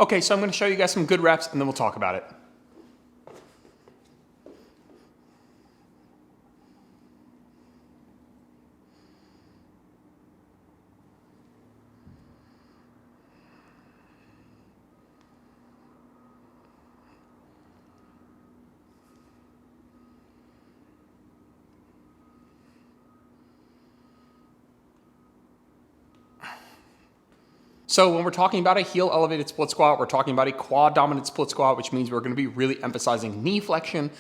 Okay, so I'm gonna show you guys some good reps and then we'll talk about it. So when we're talking about a heel elevated split squat, we're talking about a quad dominant split squat, which means we're gonna be really emphasizing knee flexion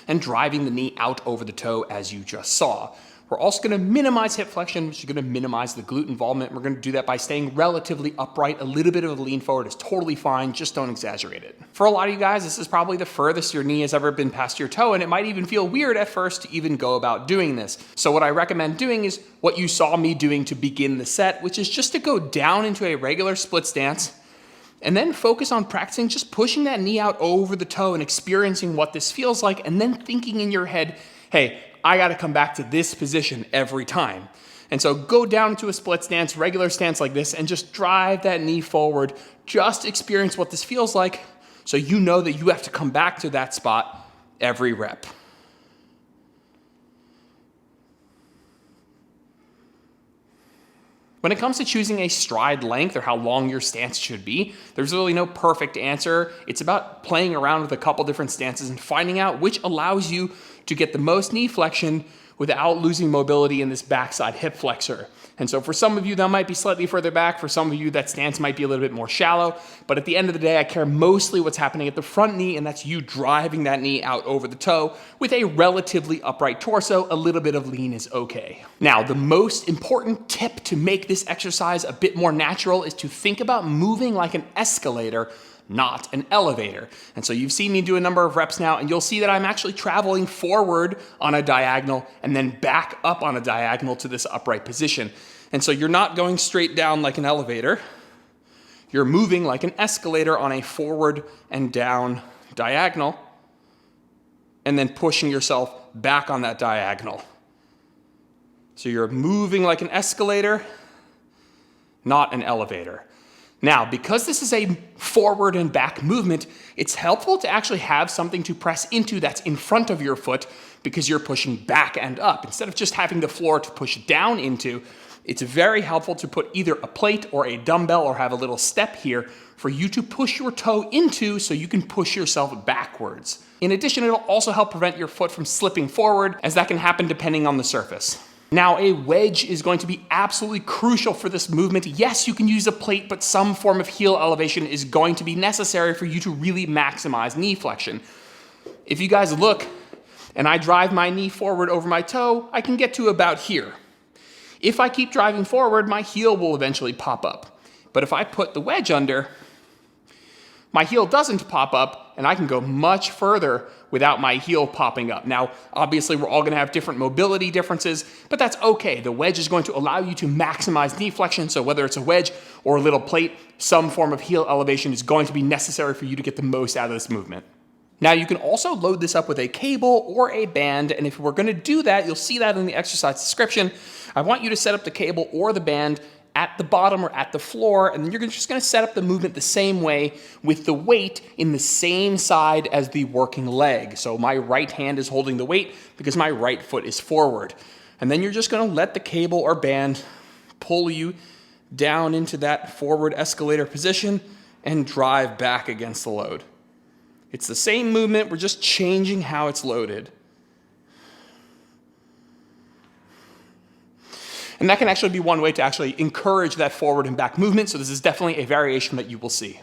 and driving the knee out over the toe as you just saw. We're also gonna minimize hip flexion, which is gonna minimize the glute involvement. We're gonna do that by staying relatively upright. A little bit of a lean forward is totally fine, just don't exaggerate it. For a lot of you guys, this is probably the furthest your knee has ever been past your toe, and it might even feel weird at first to even go about doing this. So what I recommend doing is what you saw me doing to begin the set, which is just to go down into a regular split stance, and then focus on practicing just pushing that knee out over the toe and experiencing what this feels like, and then thinking in your head, hey, I gotta come back to this position every time. And so go down into a split stance, regular stance like this, and just drive that knee forward. Just experience what this feels like so you know that you have to come back to that spot every rep. When it comes to choosing a stride length or how long your stance should be, there's really no perfect answer. It's about playing around with a couple different stances and finding out which allows you to get the most knee flexion without losing mobility in this backside hip flexor. And so for some of you, that might be slightly further back. For some of you, that stance might be a little bit more shallow. But at the end of the day, I care mostly what's happening at the front knee, and that's you driving that knee out over the toe with a relatively upright torso. A little bit of lean is okay. Now, the most important tip to make this exercise a bit more natural is to think about moving like an escalator, not an elevator. And so you've seen me do a number of reps now, and you'll see that I'm actually traveling forward on a diagonal and then back up on a diagonal to this upright position. And so you're not going straight down like an elevator. You're moving like an escalator on a forward and down diagonal, and then pushing yourself back on that diagonal. So you're moving like an escalator, not an elevator. Now, because this is a forward and back movement, it's helpful to actually have something to press into that's in front of your foot because you're pushing back and up. Instead of just having the floor to push down into, it's very helpful to put either a plate or a dumbbell or have a little step here for you to push your toe into so you can push yourself backwards. In addition, it'll also help prevent your foot from slipping forward, as that can happen depending on the surface. Now, a wedge is going to be absolutely crucial for this movement. Yes, you can use a plate, but some form of heel elevation is going to be necessary for you to really maximize knee flexion. If you guys look, and I drive my knee forward over my toe, I can get to about here. If I keep driving forward, my heel will eventually pop up. But if I put the wedge under, my heel doesn't pop up, and I can go much further without my heel popping up. Now, obviously, we're all gonna have different mobility differences, but that's okay. The wedge is going to allow you to maximize knee flexion, so whether it's a wedge or a little plate, some form of heel elevation is going to be necessary for you to get the most out of this movement. Now, you can also load this up with a cable or a band, and if we're gonna do that, you'll see that in the exercise description. I want you to set up the cable or the band at the bottom or at the floor, and then you're just gonna set up the movement the same way with the weight in the same side as the working leg. So my right hand is holding the weight because my right foot is forward. And then you're just gonna let the cable or band pull you down into that forward escalator position and drive back against the load. It's the same movement, we're just changing how it's loaded. And that can actually be one way to actually encourage that forward and back movement, so this is definitely a variation that you will see.